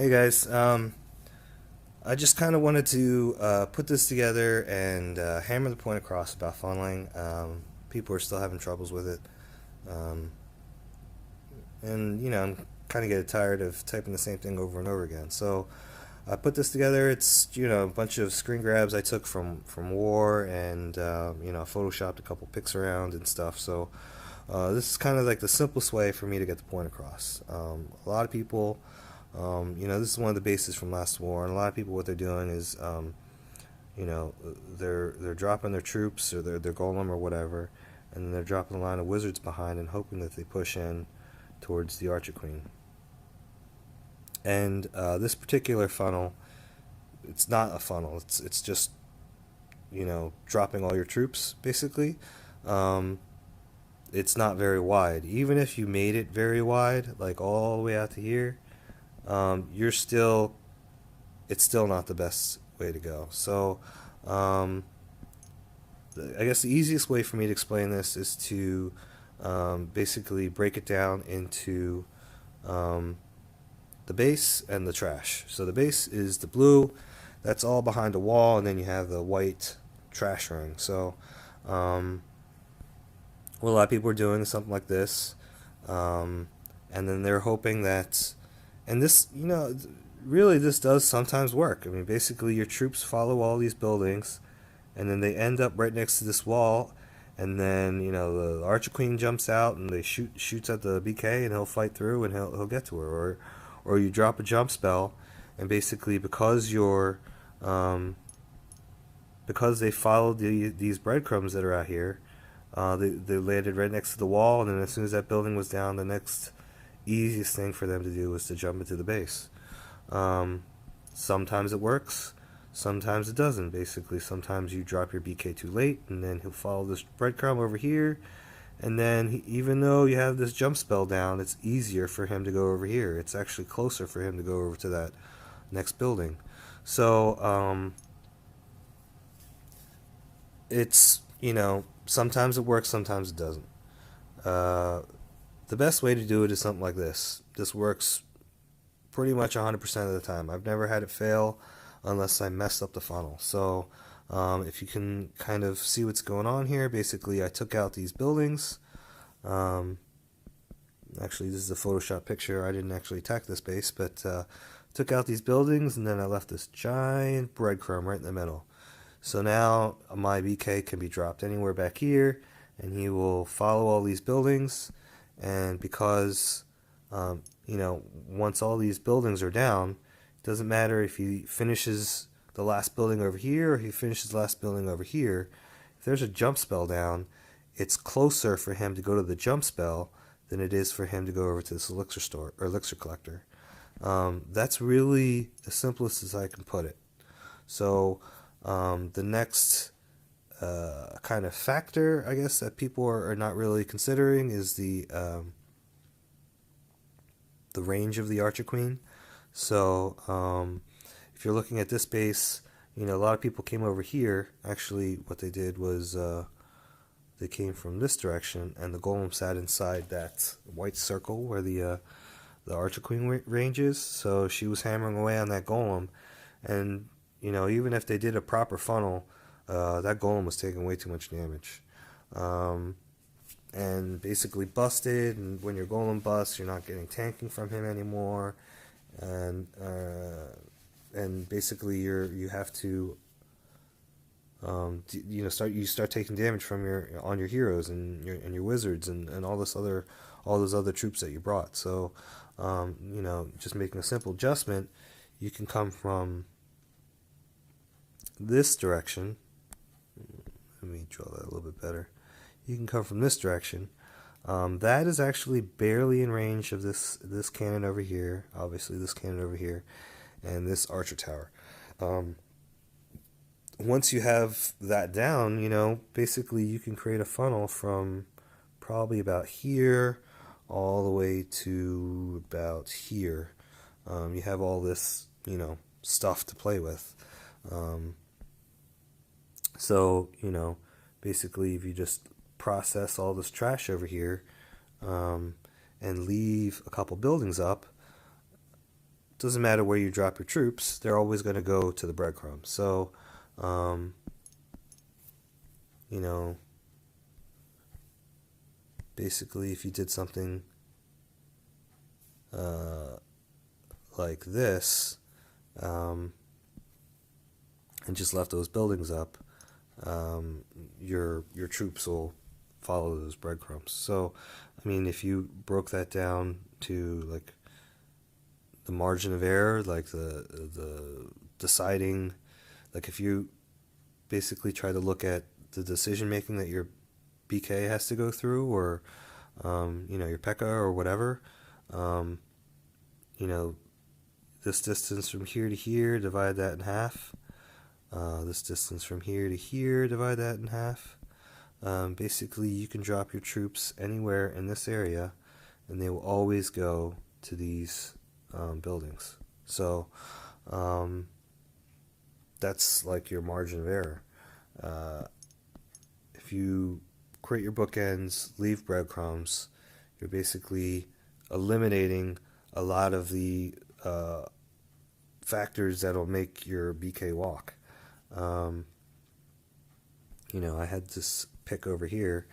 Hey guys, I just kind of wanted to put this together and hammer the point across about funneling. People are still having troubles with it, um, and I'm kind of getting tired of typing the same thing over and over again. So I put this together. It's a bunch of screen grabs I took from War, and photoshopped a couple pics around and stuff. So this is kind of like the simplest way for me to get the point across. A lot of people. This is one of the bases from last war, and a lot of people, what they're doing is, you know, they're dropping their troops or their golem or whatever, and then they're dropping a line of wizards behind and hoping that they push in towards the Archer Queen. And this particular funnel, it's not a funnel. It's just dropping all your troops basically. Um, it's not very wide. Even if you made it very wide, like all the way out to here, you're still it's still not the best way to go. So, um, I guess the easiest way for me to explain this is to basically break it down into um, the base and the trash. So the base is the blue, that's all behind a wall, and then you have the white trash ring. So, um, what a lot of people are doing is something like this, um, and then they're hoping that, and this, really this does sometimes work. I mean, basically your troops follow all these buildings, and then they end up right next to this wall, and then the Archer Queen jumps out and they shoots at the BK, and he'll fight through and he'll get to her, or you drop a jump spell, and basically um, because they followed these breadcrumbs that are out here, they landed right next to the wall, and then as soon as that building was down, the next easiest thing for them to do was to jump into the base. Um, Sometimes it works, sometimes it doesn't. Basically, sometimes you drop your BK too late, and then he'll follow this breadcrumb over here, and then even though you have this jump spell down, it's easier for him to go over here. It's actually closer for him to go over to that next building. So, it's, sometimes it works, sometimes it doesn't. Uh, the best way to do it is something like this. This works pretty much 100% of the time. I've never had it fail unless I messed up the funnel. So, if you can kind of see what's going on here, basically I took out these buildings. Um, Actually, this is a Photoshop picture. I didn't actually attack this base, but took out these buildings, and then I left this giant breadcrumb right in the middle. So now my BK can be dropped anywhere back here, and he will follow all these buildings. And because, once all these buildings are down, it doesn't matter if he finishes the last building over here or he finishes the last building over here. If there's a jump spell down, it's closer for him to go to the jump spell than it is for him to go over to this elixir store or elixir collector. That's really the simplest as I can put it. So, the next kind of factor, I guess, that people are not really considering is the range of the Archer Queen. So, if you're looking at this base, a lot of people came over here. Actually, what they did was they came from this direction, and the golem sat inside that white circle where the Archer Queen range is. So she was hammering away on that golem, and even if they did a proper funnel, that golem was taking way too much damage. Um, and basically busted, and when your golem busts, you're not getting tanking from him anymore, and basically you have to start taking damage from your heroes and your wizards and all those other troops that you brought. So just making a simple adjustment, you can come from this direction. Let me draw that a little bit better. You can come from this direction. That is actually barely in range of this cannon over here. Obviously, this cannon over here, and this archer tower. Once you have that down, basically you can create a funnel from probably about here all the way to about here. You have all this, stuff to play with. Um, so, basically, if you just process all this trash over here, um, and leave a couple buildings up, doesn't matter where you drop your troops, they're always going to go to the breadcrumbs. So, um, you know, basically, if you did something uh, like this, um, and just left those buildings up, your troops will follow those breadcrumbs. So, I mean, if you broke that down to like the margin of error, like the deciding, like if you basically try to look at the decision making that your BK has to go through, or your P.E.K.K.A. or whatever, um, you know, this distance from here to here, divide that in half. This distance from here to here, divide that in half. Basically, you can drop your troops anywhere in this area, and they will always go to these buildings. So that's like your margin of error. If you create your bookends, leave breadcrumbs, you're basically eliminating a lot of the factors that'll make your BK walk. I had this pick over here.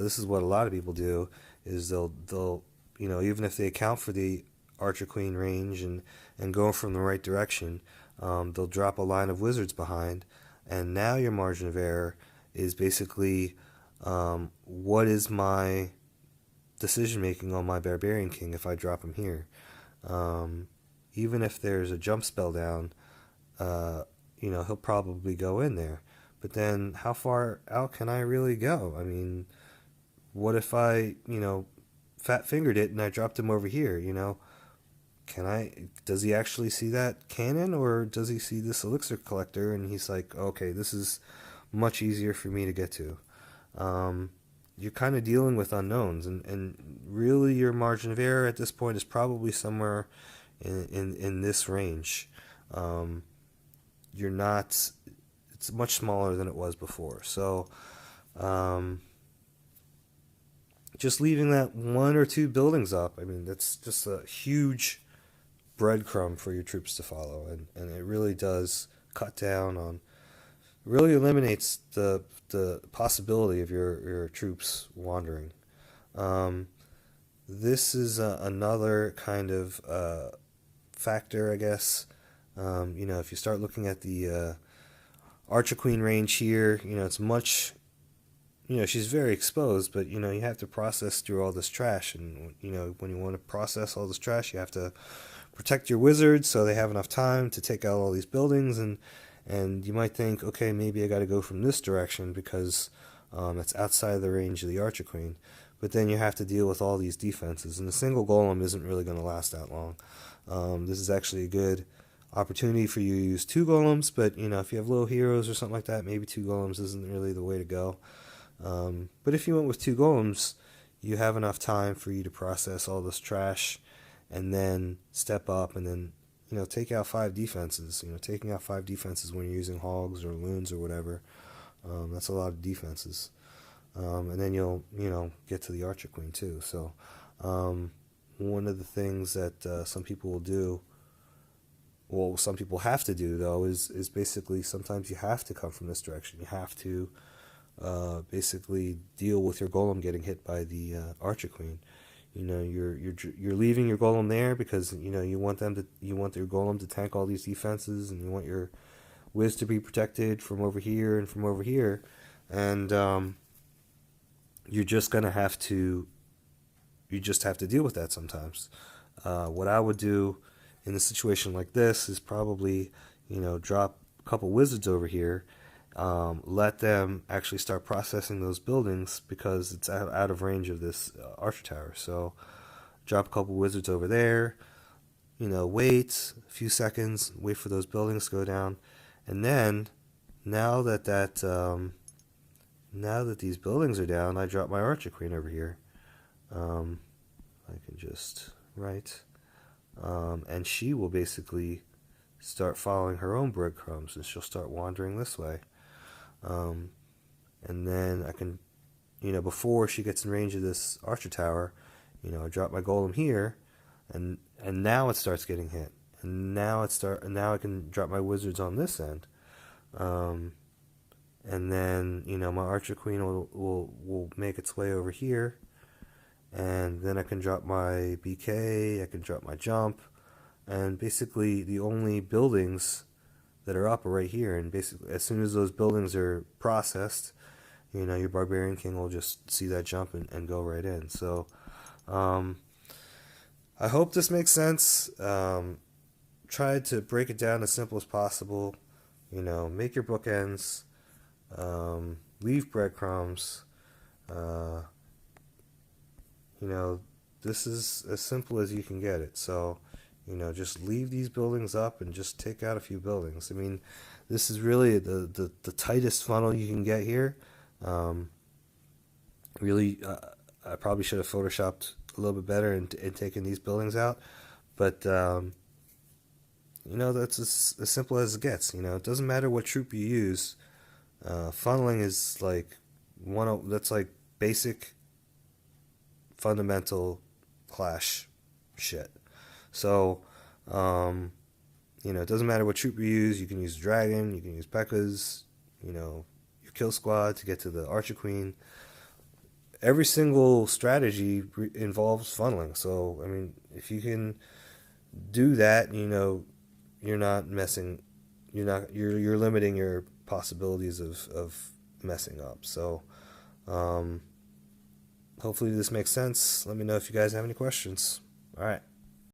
This is what a lot of people do, is they'll even if they account for the archer queen range and go from the right direction, they'll drop a line of wizards behind, and now your margin of error is basically what is my decision making on my barbarian king if I drop him here. Even if there's a jump spell down, he'll probably go in there. But then how far out can I really go? I mean, what if I, fat fingered it and I dropped him over here, does he actually see that cannon, or does he see this elixir collector and he's like, okay, this is much easier for me to get to? You're kind of dealing with unknowns, and really your margin of error at this point is probably somewhere in this range. You're not, it's much smaller than it was before. So, just leaving that one or two buildings up, I mean, that's just a huge breadcrumb for your troops to follow, and it really does cut down on, really eliminates the possibility of your troops wandering. This is another kind of factor, I guess. If you start looking at the Archer Queen range here, it's much, she's very exposed, but, you have to process through all this trash. And, when you want to process all this trash, you have to protect your wizards so they have enough time to take out all these buildings. And you might think, okay, maybe I got to go from this direction because it's outside of the range of the Archer Queen. But then you have to deal with all these defenses, and a single golem isn't really going to last that long. This is actually a good opportunity for you to use two golems, but if you have little heroes or something like that, maybe two golems isn't really the way to go. But if you went with two golems, you have enough time for you to process all this trash and then step up and then take out five defenses. Taking out five defenses when you're using hogs or loons or whatever, that's a lot of defenses. And then you'll get to the Archer Queen too. So one of the things that some people will do, well, some people have to do though, is basically sometimes you have to come from this direction. You have to basically deal with your golem getting hit by the Archer Queen. You're leaving your golem there because you want your golem to tank all these defenses, and you want your Wiz to be protected from over here and from over here, and you're just gonna have to deal with that sometimes. What I would do in a situation like this is probably drop a couple wizards over here, let them actually start processing those buildings because it's out of range of this archer tower. So drop a couple wizards over there, wait a few seconds, wait for those buildings to go down, and then now that these buildings are down, I drop my Archer Queen over here. I can just and she will basically start following her own breadcrumbs, and she'll start wandering this way. And then I can, before she gets in range of this archer tower, I drop my golem here, and now it starts getting hit. And now I can drop my wizards on this end. Um, and then, my Archer Queen will make its way over here. And then I can drop my BK, I can drop my jump. And basically, the only buildings that are up are right here. And basically, as soon as those buildings are processed, your Barbarian King will just see that jump and go right in. So, um, I hope this makes sense. Try to break it down as simple as possible. Make your bookends, leave breadcrumbs. Uh, this is as simple as you can get it. So, just leave these buildings up and just take out a few buildings. I mean, this is really the tightest funnel you can get here. Um, really, I probably should have photoshopped a little bit better and taken these buildings out. But, that's as simple as it gets. It doesn't matter what troop you use. Funneling is like that's like basic fundamental Clash shit. So, it doesn't matter what troop you use. You can use Dragon, you can use P.E.K.K.A.s, your kill squad to get to the Archer Queen. Every single strategy involves funneling. So, I mean, if you can do that, you're not messing. You're limiting your possibilities of messing up. So, hopefully this makes sense. Let me know if you guys have any questions. All right.